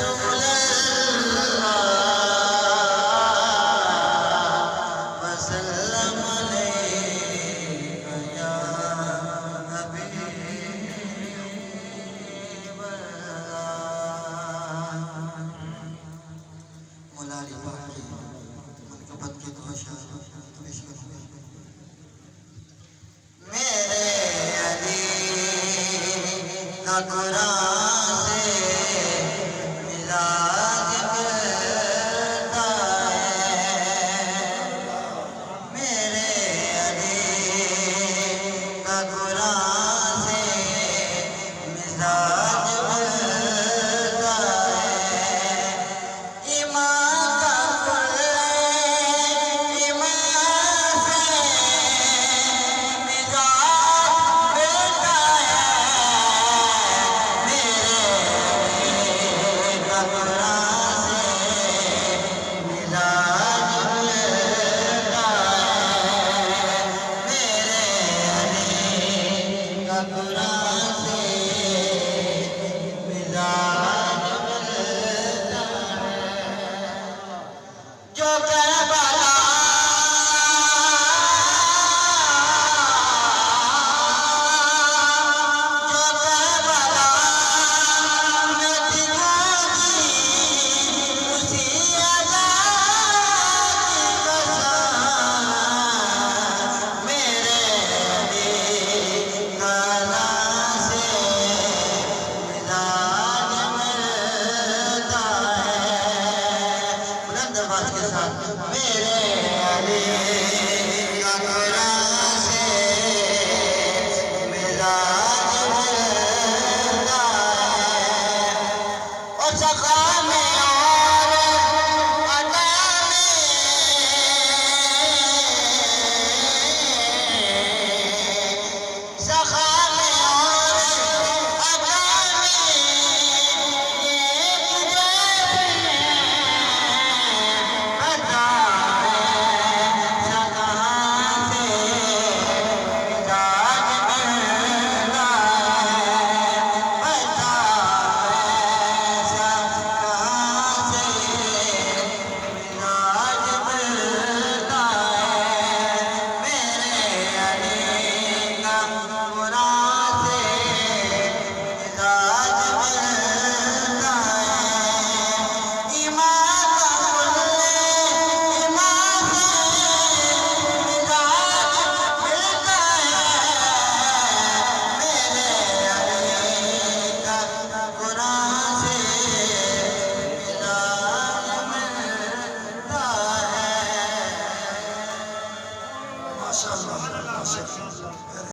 रसूल अल्लाह वसल्लम अलैका या हबीब अल्लाह। मौला अली पाक की मनक़बत की दुआ पेश करूँगा। मेरे अली का कुरान से मिजाज मिलता है। मेरे अली का कुरान से मिजाज मिलता है। ईमान का कुल ईमान से मिजाज मिलता है। मेरे का कुरान से मिजाज मिलता है। मेरे का कुरान से मिजाज मिलता है। जो करबला में थी गोदी उसी अदा की कसम। मेरे अली का नाम से मिजाज मिलता है। बुलंद आवाज के साथ मेरे अली का कुरान से मिजाज मिलता है। और सखा